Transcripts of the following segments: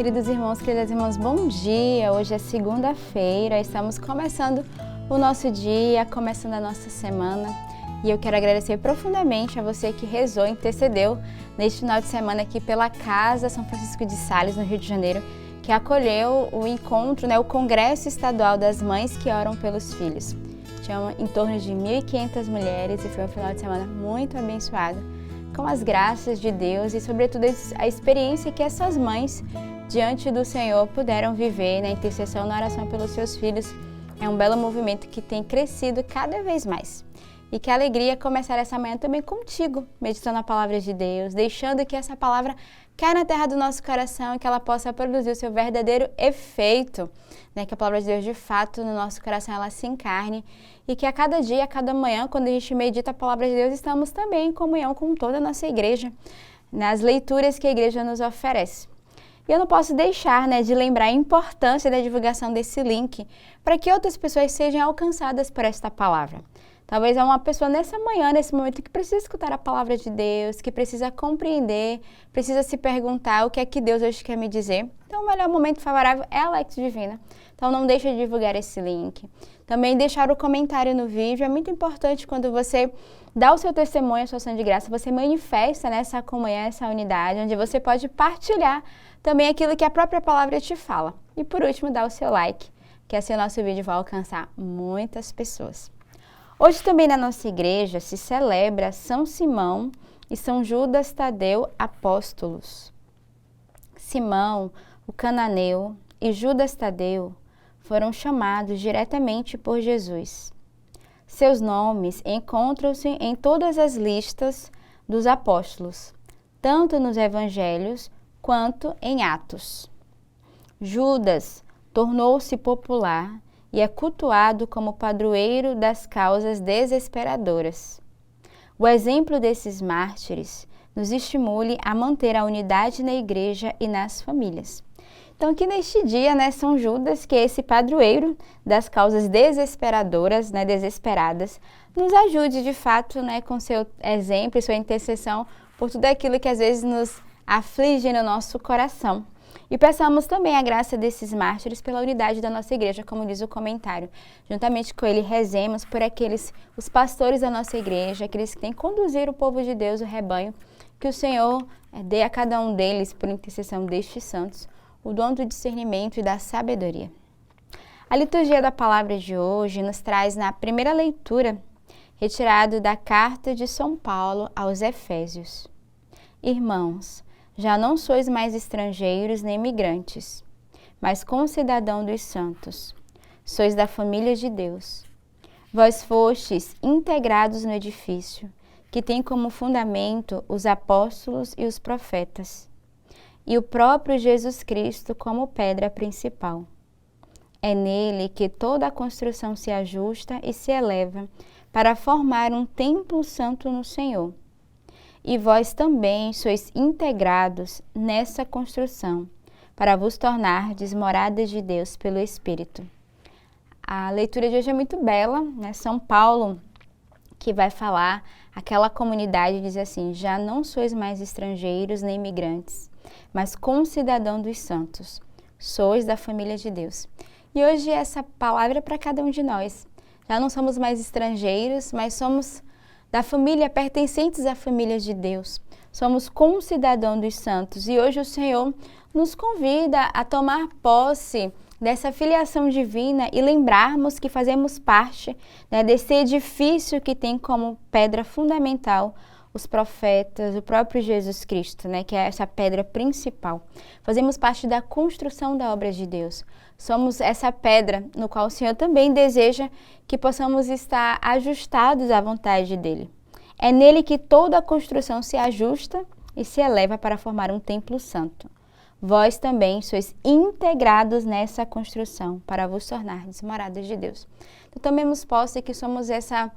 queridos irmãos, queridas irmãs, bom dia! Hoje é segunda-feira, estamos começando o nosso dia, começando a nossa semana e eu quero agradecer profundamente a você que rezou, intercedeu neste final de semana aqui pela Casa São Francisco de Sales, no Rio de Janeiro, que acolheu o encontro, o Congresso Estadual das Mães que Oram pelos Filhos. Tinha em torno de 1.500 mulheres e foi um final de semana muito abençoado, com as graças de Deus e, sobretudo, a experiência que essas mães, diante do Senhor, puderam viver na intercessão, na oração pelos seus filhos. É um belo movimento que tem crescido cada vez mais. E que alegria começar essa manhã também contigo, meditando a palavra de Deus, deixando que essa palavra caia na terra do nosso coração e que ela possa produzir o seu verdadeiro efeito, que a palavra de Deus, de fato, no nosso coração, ela se encarne e que a cada dia, a cada manhã, quando a gente medita a palavra de Deus, estamos também em comunhão com toda a nossa igreja, nas leituras que a igreja nos oferece. E eu não posso deixar de lembrar a importância da divulgação desse link para que outras pessoas sejam alcançadas por esta palavra. Talvez é uma pessoa nessa manhã, nesse momento, que precisa escutar a palavra de Deus, que precisa compreender, precisa se perguntar o que é que Deus hoje quer me dizer. Então, o melhor momento favorável é a Lex Divina. Então, não deixe de divulgar esse link. Também deixar o comentário no vídeo. É muito importante quando você dá o seu testemunho, a sua ação de graça, você manifesta nessa comunhão, essa unidade, onde você pode partilhar também aquilo que a própria palavra te fala. E, por último, dá o seu like, que assim o nosso vídeo vai alcançar muitas pessoas. Hoje também na nossa igreja se celebra São Simão e São Judas Tadeu apóstolos. Simão, o cananeu, e Judas Tadeu foram chamados diretamente por Jesus. Seus nomes encontram-se em todas as listas dos apóstolos, tanto nos evangelhos quanto em Atos. Judas tornou-se popular e é cultuado como padroeiro das causas desesperadoras. O exemplo desses mártires nos estimule a manter a unidade na igreja e nas famílias. Então, aqui neste dia, São Judas, que é esse padroeiro das causas desesperadoras, desesperadas, nos ajude de fato, com seu exemplo e sua intercessão por tudo aquilo que às vezes nos aflige no nosso coração. E peçamos também a graça desses mártires pela unidade da nossa igreja, como diz o comentário. Juntamente com ele, rezemos por os pastores da nossa igreja, aqueles que têm conduzido o povo de Deus, o rebanho, que o Senhor dê a cada um deles, por intercessão destes santos, o dom do discernimento e da sabedoria. A liturgia da palavra de hoje nos traz na primeira leitura, retirado da carta de São Paulo aos Efésios. Irmãos, já não sois mais estrangeiros nem migrantes, mas concidadãos dos santos. Sois da família de Deus. Vós fostes integrados no edifício, que tem como fundamento os apóstolos e os profetas, e o próprio Jesus Cristo como pedra principal. É nele que toda a construção se ajusta e se eleva para formar um templo santo no Senhor. E vós também sois integrados nessa construção, para vos tornardes moradas de Deus pelo Espírito. A leitura de hoje é muito bela, São Paulo, que vai falar, aquela comunidade diz assim: já não sois mais estrangeiros nem imigrantes, mas concidadãos dos santos, sois da família de Deus. E hoje essa palavra é para cada um de nós. Já não somos mais estrangeiros, mas somos da família, pertencentes à família de Deus. Somos concidadãos dos santos e hoje o Senhor nos convida a tomar posse dessa filiação divina e lembrarmos que fazemos parte desse edifício que tem como pedra fundamental os profetas, o próprio Jesus Cristo, que é essa pedra principal. Fazemos parte da construção da obra de Deus. Somos essa pedra no qual o Senhor também deseja que possamos estar ajustados à vontade dEle. É nele que toda a construção se ajusta e se eleva para formar um templo santo. Vós também sois integrados nessa construção para vos tornardes moradas de Deus. Então, tomemos posse que somos essa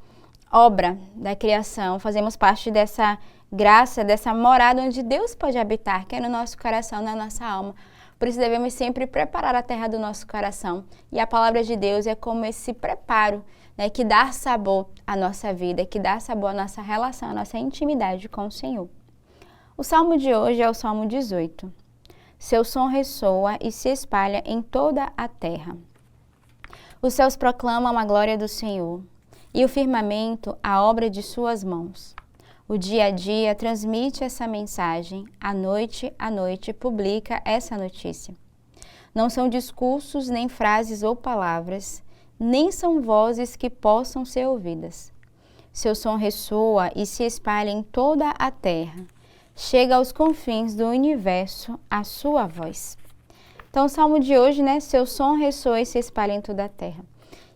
obra da criação, fazemos parte dessa graça, dessa morada onde Deus pode habitar, que é no nosso coração, na nossa alma. Por isso devemos sempre preparar a terra do nosso coração. E a palavra de Deus é como esse preparo, que dá sabor à nossa vida, que dá sabor à nossa relação, à nossa intimidade com o Senhor. O salmo de hoje é o Salmo 18. seu som ressoa e se espalha em toda a terra. Os céus proclamam a glória do Senhor, e o firmamento a obra de suas mãos. O dia a dia transmite essa mensagem, a noite publica essa notícia. Não são discursos, nem frases ou palavras, nem são vozes que possam ser ouvidas. Seu som ressoa e se espalha em toda a terra. Chega aos confins do universo a sua voz. Então, o salmo de hoje, seu som ressoa e se espalha em toda a terra.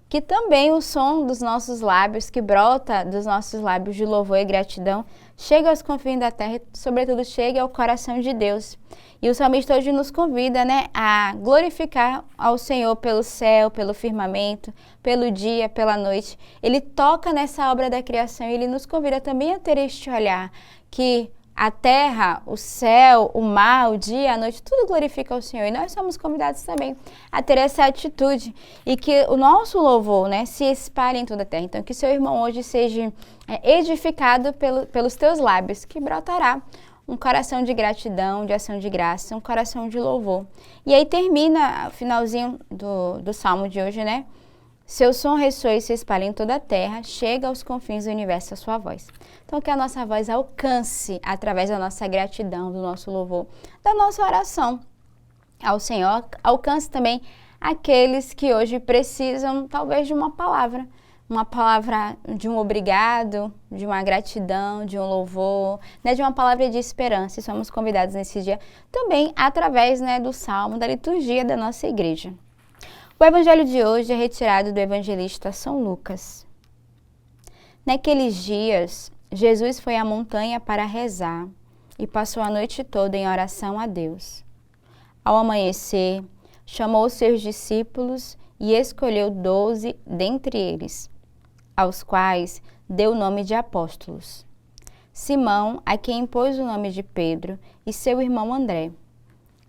Que também o som dos nossos lábios, que brota dos nossos lábios de louvor e gratidão, chega aos confins da terra e, sobretudo, chega ao coração de Deus. E o salmista hoje nos convida, a glorificar ao Senhor pelo céu, pelo firmamento, pelo dia, pela noite. Ele toca nessa obra da criação e ele nos convida também a ter este olhar que a terra, o céu, o mar, o dia, a noite, tudo glorifica ao Senhor. E nós somos convidados também a ter essa atitude e que o nosso louvor, se espalhe em toda a terra. Então, que seu irmão hoje seja edificado pelos teus lábios, que brotará um coração de gratidão, de ação de graça, um coração de louvor. E aí termina o finalzinho do salmo de hoje, Seu som ressoa e se espalha em toda a terra, chega aos confins do universo a sua voz. Então, que a nossa voz alcance, através da nossa gratidão, do nosso louvor, da nossa oração ao Senhor, alcance também aqueles que hoje precisam, talvez, de uma palavra de um obrigado, de uma gratidão, de um louvor, de uma palavra de esperança. E somos convidados nesse dia também através do salmo, da liturgia da nossa igreja. O evangelho de hoje é retirado do evangelista São Lucas. Naqueles dias, Jesus foi à montanha para rezar e passou a noite toda em oração a Deus. Ao amanhecer, chamou os seus discípulos e escolheu 12 dentre eles, aos quais deu o nome de apóstolos. Simão, a quem impôs o nome de Pedro, e seu irmão André,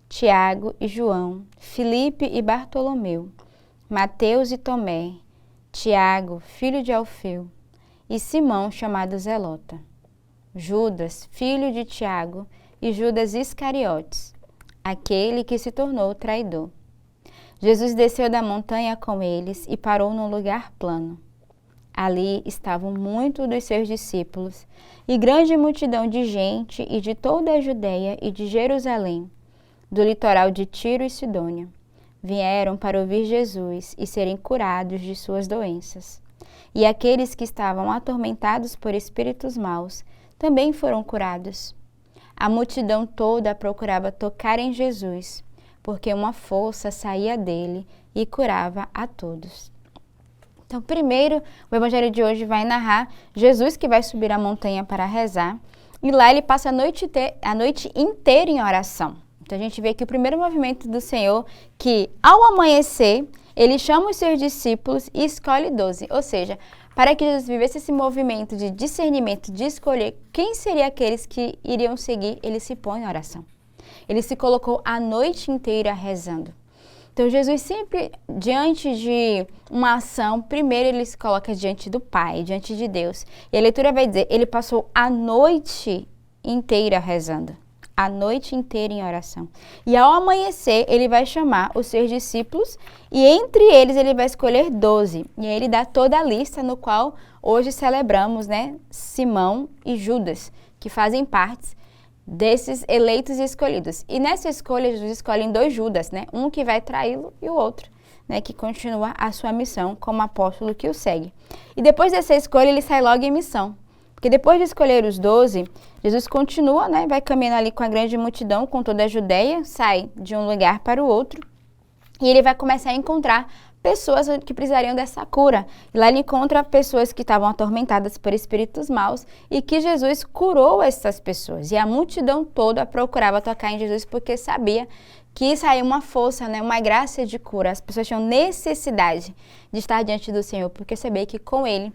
Tiago e João, Filipe e Bartolomeu, Mateus e Tomé, Tiago, filho de Alfeu, e Simão, chamado Zelota, Judas, filho de Tiago, e Judas Iscariotes, aquele que se tornou traidor. Jesus desceu da montanha com eles e parou num lugar plano. Ali estavam muitos dos seus discípulos e grande multidão de gente e de toda a Judeia e de Jerusalém, do litoral de Tiro e Sidônia. Vieram para ouvir Jesus e serem curados de suas doenças. E aqueles que estavam atormentados por espíritos maus também foram curados. A multidão toda procurava tocar em Jesus, porque uma força saía dele e curava a todos. Então, primeiro, o evangelho de hoje vai narrar Jesus que vai subir a montanha para rezar, e lá ele passa a noite inteira em oração. Então, a gente vê que o primeiro movimento do Senhor, que ao amanhecer, ele chama os seus discípulos e escolhe 12. Ou seja, para que Jesus vivesse esse movimento de discernimento, de escolher quem seriam aqueles que iriam seguir, ele se põe em oração. Ele se colocou a noite inteira rezando. Então, Jesus sempre, diante de uma ação, primeiro ele se coloca diante do Pai, diante de Deus. E a leitura vai dizer, ele passou a noite inteira rezando. A noite inteira em oração. E ao amanhecer, ele vai chamar os seus discípulos e entre eles ele vai escolher 12. E aí ele dá toda a lista no qual hoje celebramos, Simão e Judas, que fazem parte desses eleitos e escolhidos. E nessa escolha, Jesus escolhe 2 Judas, um que vai traí-lo e o outro, que continua a sua missão como apóstolo que o segue. E depois dessa escolha, ele sai logo em missão. Porque depois de escolher os 12, Jesus continua, vai caminhando ali com a grande multidão, com toda a Judeia, sai de um lugar para o outro, e ele vai começar a encontrar pessoas que precisariam dessa cura. E lá ele encontra pessoas que estavam atormentadas por espíritos maus e que Jesus curou essas pessoas. E a multidão toda procurava tocar em Jesus porque sabia que isso aí é uma força, uma graça de cura. As pessoas tinham necessidade de estar diante do Senhor porque sabia que com eles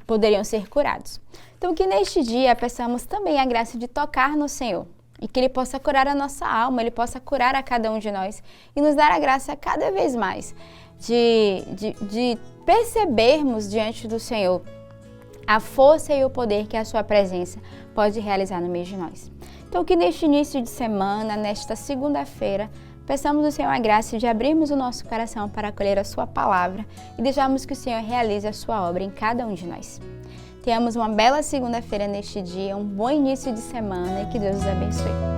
poderiam ser curados. Então, que neste dia peçamos também a graça de tocar no Senhor e que Ele possa curar a nossa alma, Ele possa curar a cada um de nós e nos dar a graça cada vez mais de percebermos diante do Senhor a força e o poder que a sua presença pode realizar no meio de nós. Então, que neste início de semana, nesta segunda-feira, peçamos ao Senhor a graça de abrirmos o nosso coração para acolher a Sua palavra e deixarmos que o Senhor realize a Sua obra em cada um de nós. Tenhamos uma bela segunda-feira neste dia, um bom início de semana e que Deus os abençoe.